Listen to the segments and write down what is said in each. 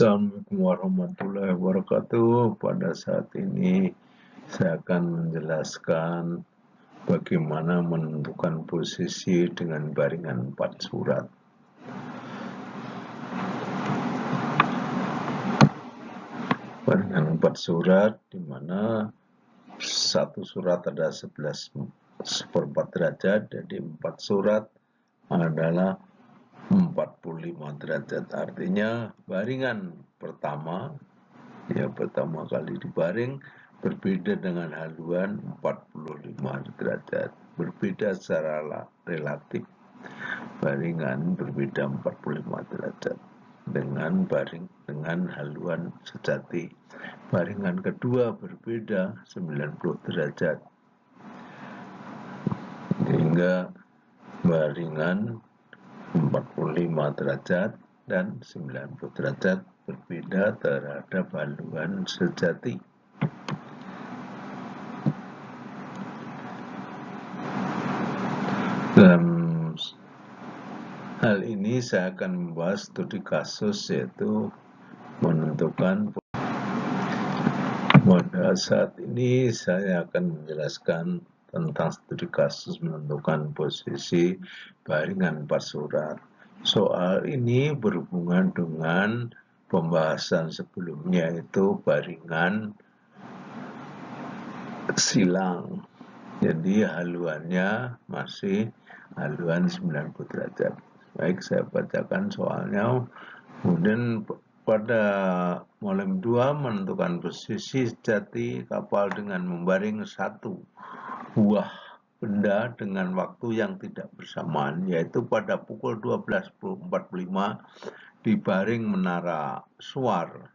Assalamualaikum warahmatullahi wabarakatuh. Pada saat ini saya akan menjelaskan bagaimana menentukan posisi dengan baringan 4 surat. Baringan 4 surat di mana satu surat ada 11/4 derajat, jadi 4 surat adalah 45 derajat. Artinya baringan pertama kali dibaring berbeda dengan haluan 45 derajat. Berbeda secara relatif. Baringan berbeda 45 derajat dengan haluan sejati. Baringan kedua berbeda 90 derajat. Sehingga baringan 45 derajat dan 90 derajat berbeda terhadap haluan sejati. Dalam hal ini saya akan membahas studi kasus, yaitu menentukan. Pada saat ini saya akan menjelaskan tentang studi kasus menentukan posisi baringan 4 surat. Soal ini berhubungan dengan pembahasan sebelumnya, yaitu baringan silang. Jadi haluannya masih haluan 90 derajat. Baik, saya bacakan soalnya. Kemudian pada Molem 2 menentukan posisi sejati kapal dengan membaring satu buah benda dengan waktu yang tidak bersamaan, yaitu pada pukul 12.45 dibaring menara suar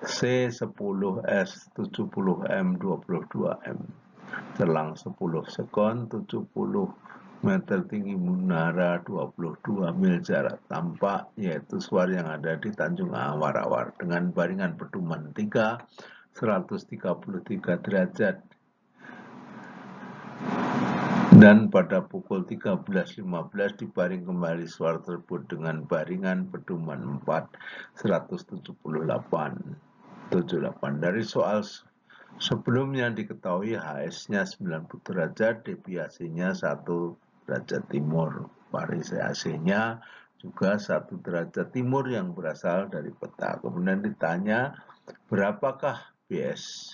C10S 70M 22M. Selang 10 sekon 70 meter tinggi menara 22 mil jarak tampak, yaitu suar yang ada di Tanjung Awar-Awar dengan baringan pedoman 3 133 derajat. Dan pada pukul 13.15 dibaring kembali suar tersebut dengan baringan pedoman 4 178. Dari soal sebelumnya diketahui HS-nya 90 derajat, deviasinya 1 derajat timur. Variasinya juga 1 derajat timur yang berasal dari peta. Kemudian ditanya berapakah BS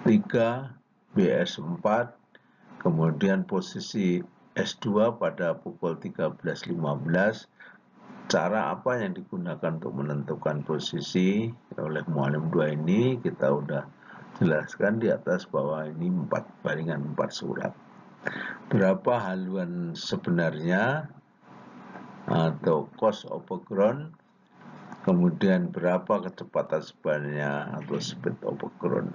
3, BS 4, kemudian posisi S2 pada pukul 13.15. Cara apa yang digunakan untuk menentukan posisi oleh Molem 2 ini kita udah jelaskan di atas bahwa ini baringan 4 surat. Berapa haluan sebenarnya atau cost of ground, kemudian berapa kecepatan sebenarnya atau speed of ground.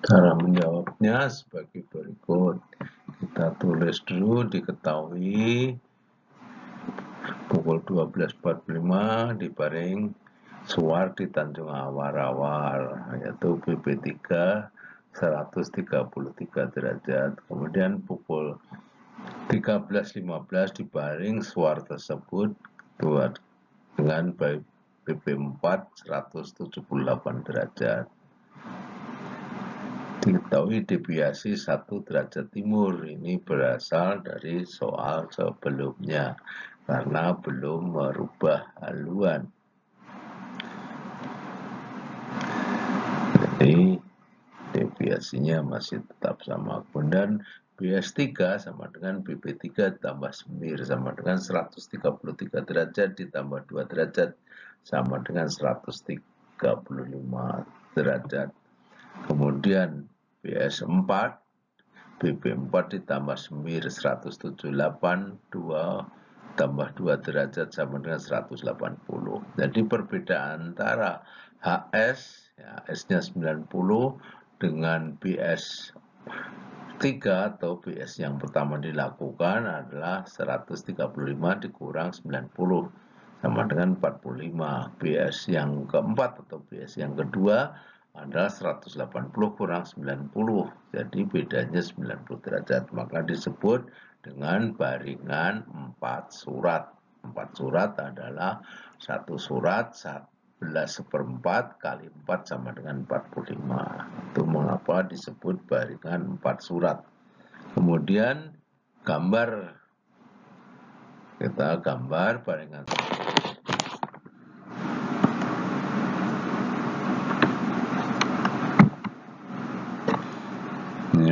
Cara menjawabnya sebagai berikut. Kita tulis dulu, diketahui pukul 12.45 dibaring suar di Tanjung Awar-Awar, yaitu BP3 133 derajat. Kemudian pukul 13.15 dibaring suar tersebut dengan BP4 178 derajat. Diketahui deviasi 1 derajat timur. Ini berasal dari soal sebelumnya karena belum merubah haluan. Jadi deviasinya masih tetap sama. Kemudian BS3 sama dengan BP3 tambah semir sama dengan 133 derajat ditambah 2 derajat sama dengan 135 derajat. Kemudian BS4, BP4 ditambah semir 178, 2 tambah 2 derajat sama dengan 180. Jadi perbedaan antara HS, ya, S-nya 90 dengan BS3 atau BS yang pertama dilakukan adalah 135 dikurang 90 sama dengan 45. BS yang keempat atau BS yang kedua adalah 180 kurang 90, jadi bedanya 90 derajat, maka disebut dengan baringan 4 surat. 4 surat adalah satu surat 11/4 kali 4 sama dengan 45. Itu mengapa disebut baringan 4 surat. Kemudian gambar, kita gambar baringan.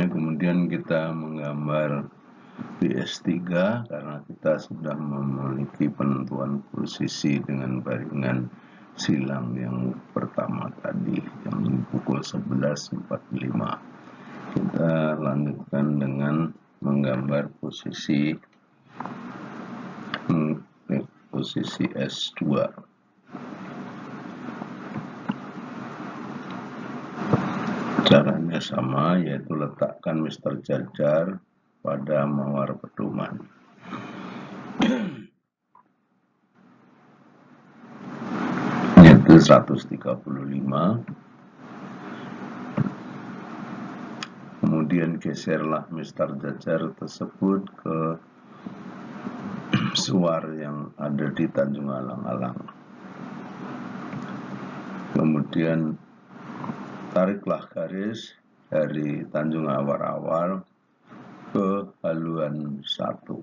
Kemudian kita menggambar PS3 karena kita sudah memiliki penentuan posisi dengan baringan silang yang pertama tadi yang pukul 11.45. Kita lanjutkan dengan menggambar posisi S2. Caranya sama, yaitu letakkan Mr. Jajar pada mawar pedoman. Yaitu 135. Kemudian geserlah Mr. Jajar tersebut ke suar yang ada di Tanjung Alang-Alang. Kemudian tariklah garis dari Tanjung Awar-Awar ke haluan 1.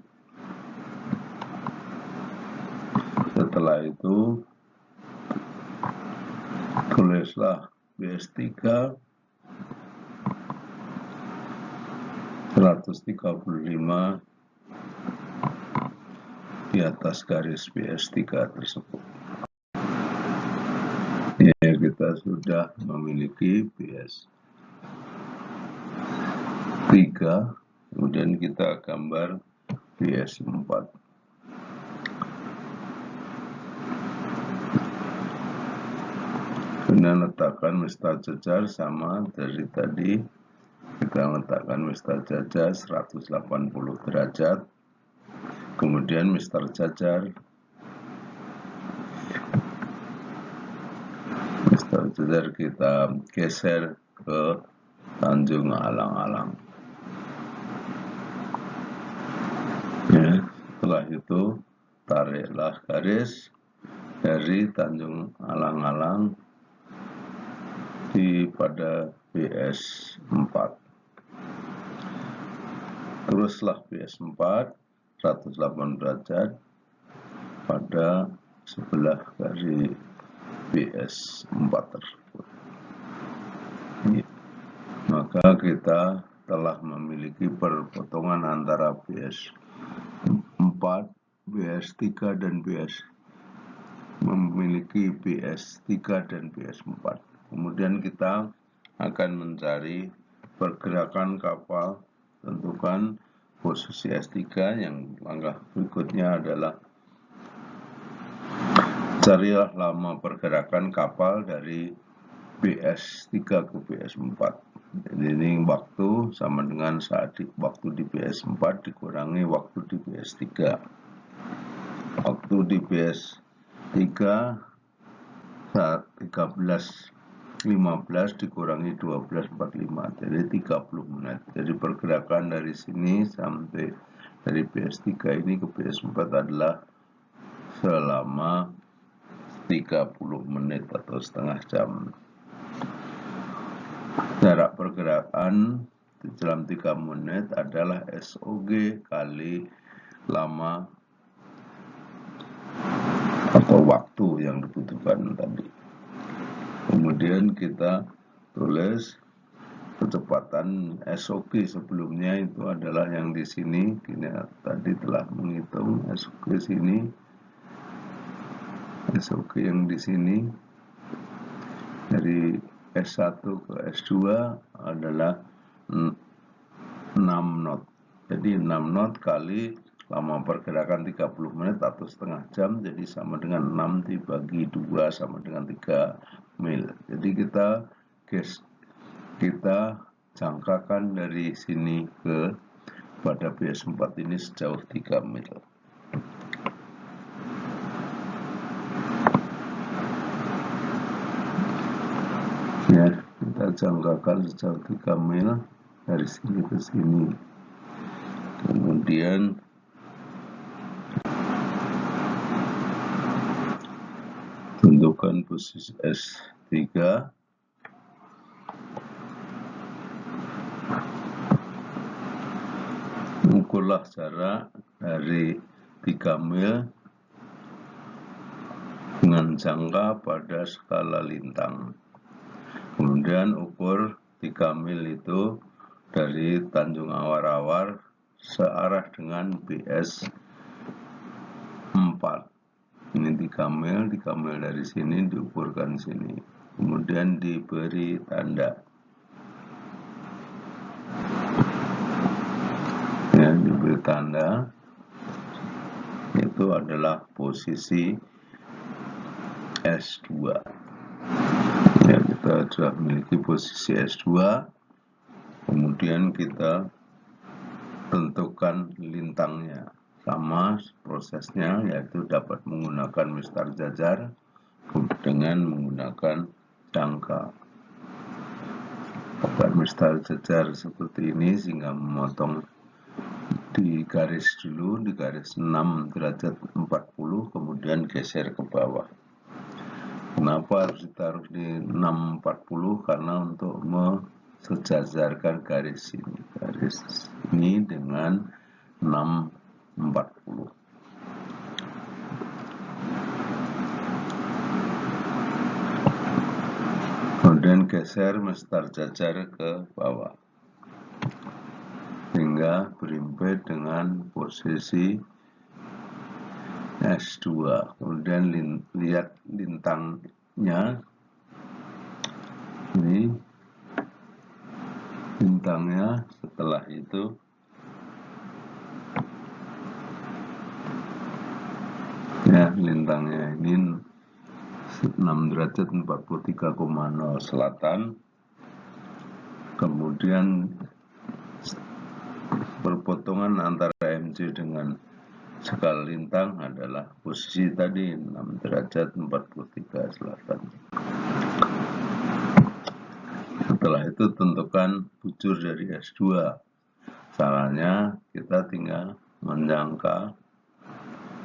Setelah itu tulislah PS3 135 di atas garis PS3 tersebut. Ya, kita sudah memiliki PS3, kemudian kita gambar PS4. Kemudian letakkan Mr. Jajar sama dari tadi, kita letakkan Mr. Jajar 180 derajat. Kemudian Mr. Jajar kita geser ke Tanjung Alang-Alang. Ya, setelah itu tariklah garis dari Tanjung Alang-Alang pada PS4. Teruslah PS4 180 derajat pada sebelah dari PS4 tersebut. Maka kita telah memiliki perpotongan antara PS4, PS3 dan memiliki PS3 dan PS4. Kemudian kita akan mencari pergerakan kapal. Tentukan posisi S3. Yang langkah berikutnya adalah carilah lama pergerakan kapal dari PS3 ke PS4. Jadi ini waktu sama dengan saat waktu di PS4 dikurangi waktu di PS3. Waktu di PS3 saat 13.15 dikurangi 12.45, jadi 30 menit. Jadi pergerakan dari sini sampai dari PS3 ini ke PS4 adalah selama 30 menit atau setengah jam. Jarak pergerakan dalam 3 menit adalah SOG kali lama atau waktu yang dibutuhkan tadi. Kemudian kita tulis kecepatan SOG sebelumnya itu adalah yang di sini. Kita tadi telah menghitung SOG sini. SOG yang di sini dari S1 ke S2 adalah 6 knot. Jadi 6 knot kali lama pergerakan 30 menit atau setengah jam, jadi sama dengan 6 dibagi 2 sama dengan 3 mil. Jadi kita jangkakan dari sini ke pada PS4 ini sejauh 3 mil. Ya, kita jangkakan sejauh 3 mil dari sini ke sini. Kemudian tentukan posisi S3. Ukurlah jarak dari 3 mil dengan jangka pada skala lintang. Kemudian ukur 3 mil itu dari Tanjung Awar-Awar searah dengan BS 4. Ini 3 mil dari sini diukurkan sini. Kemudian diberi tanda. Ya, diberi tanda. Itu adalah posisi S2. Ya, kita sudah memiliki posisi S2. Kemudian kita tentukan lintangnya. Sama prosesnya, yaitu dapat menggunakan mistar jajar dengan menggunakan jangka. Pakai mistar jajar seperti ini sehingga memotong di garis dulu, di garis 6 derajat 40, kemudian geser ke bawah. Kenapa harus ditaruh di 640? Karena untuk sejajarkan garis ini dengan 640. Kemudian geser mistar jajar ke bawah sehingga berimpit dengan posisi S2. Kemudian lihat lintangnya. Ini lintangnya. Setelah itu ya, lintangnya ini 6 derajat 43,0 selatan. Kemudian perpotongan antara MC dengan skala lintang adalah posisi tadi 6 derajat 43 selatan. Setelah itu tentukan bujur dari S2. Caranya kita tinggal menjangka,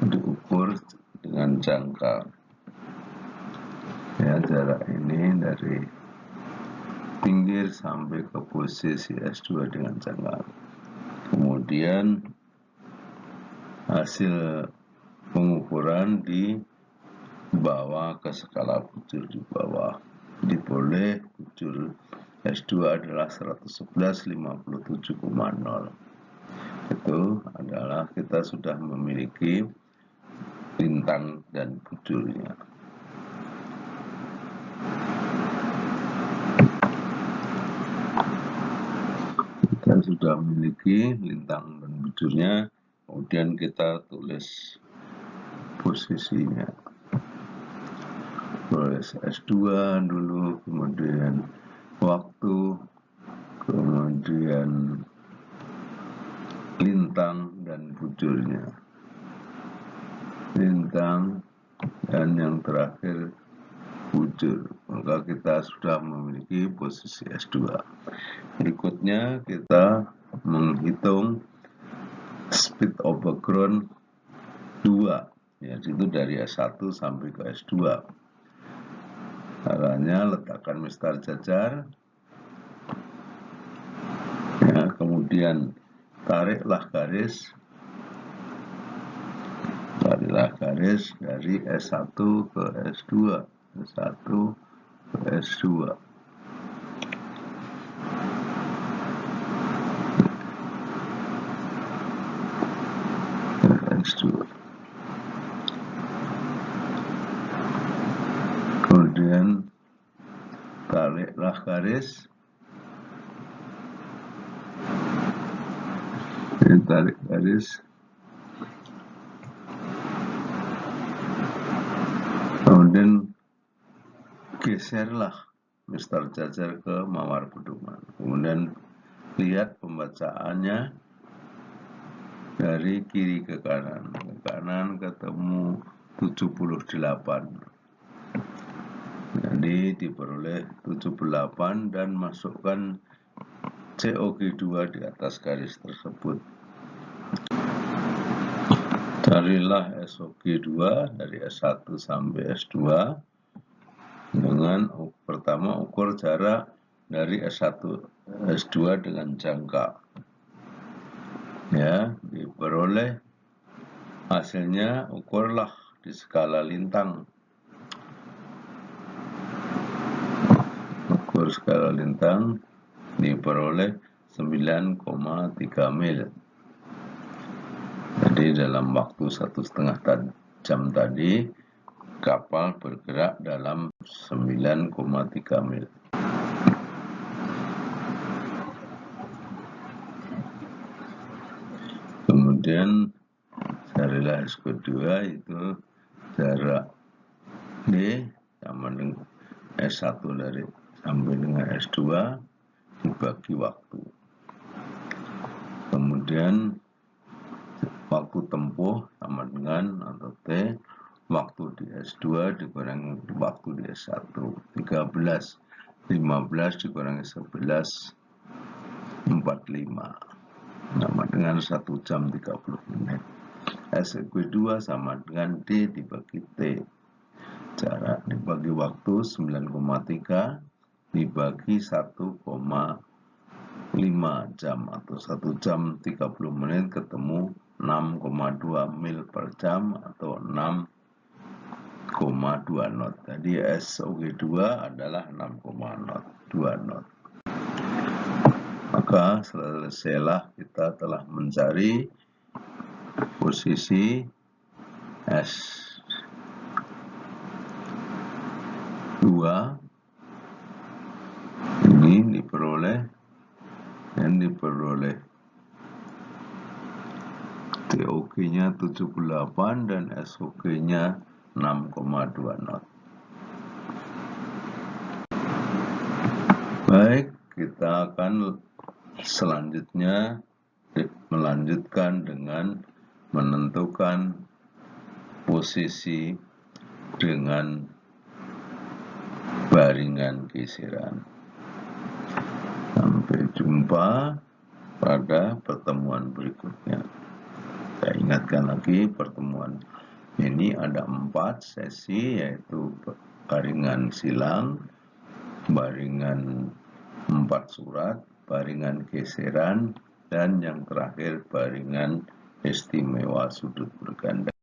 diukur dengan jangka. Ya, jarak ini dari pinggir sampai ke posisi S2 dengan jangka. Kemudian hasil pengukuran dibawa ke skala bujur di bawah. Diperoleh bujur S2 adalah 111,57,0. Itu adalah kita sudah memiliki lintang dan bujurnya. Kita sudah memiliki lintang dan bujurnya, kemudian kita tulis posisinya. Tulis S2 dulu, kemudian waktu, kemudian lintang dan bujurnya. Lintang dan yang terakhir bujur. Maka kita sudah memiliki posisi S2. Berikutnya kita menghitung speed of background 2, yaitu dari S1 sampai ke S2. Caranya letakkan mistar jajar, ya, kemudian tariklah garis dari S1 ke S2, S1 ke S2. Kemudian tariklah garis, tarik garis, kemudian geserlah mistar jajar ke mawar pedoman. Kemudian lihat pembacaannya dari kiri ke kanan. Ke kanan ketemu 78. Jadi diperoleh 78 dan masukkan COG2 di atas garis tersebut. Carilah SOG2 dari S1 sampai S2 dengan pertama ukur jarak dari S1 S2 dengan jangka. Ya, diperoleh hasilnya, ukurlah di skala lintang. Ukur skala lintang diperoleh 9,3 mil. Jadi dalam waktu 1,5 jam tadi kapal bergerak dalam 9,3 mil. Kemudian carilah S2 itu jarak D sama dengan S1 dari sampai dengan S2 dibagi waktu. Kemudian waktu tempuh sama dengan atau T, waktu di S2 dikurangi waktu di S1. 13, 15 dikurangi 11, 45. Sama dengan 1 jam 30 menit. SQ2 sama dengan D dibagi T. Jarak dibagi waktu 9,3 dibagi 1,5 jam atau 1 jam 30 menit ketemu 6,2 mil per jam atau 6,2 knot. Jadi SOG2 adalah 6,2 knot. Maka selesailah kita telah mencari posisi S2 ini diperoleh TOG-nya 78 dan SOG-nya 6,2 knot. Baik, kita akan selanjutnya melanjutkan dengan menentukan posisi dengan baringan geseran. Sampai jumpa pada pertemuan berikutnya. Saya ingatkan lagi, pertemuan ini ada 4 sesi, yaitu baringan silang, baringan 4 surat, baringan geseran, dan yang terakhir baringan istimewa sudut berganda.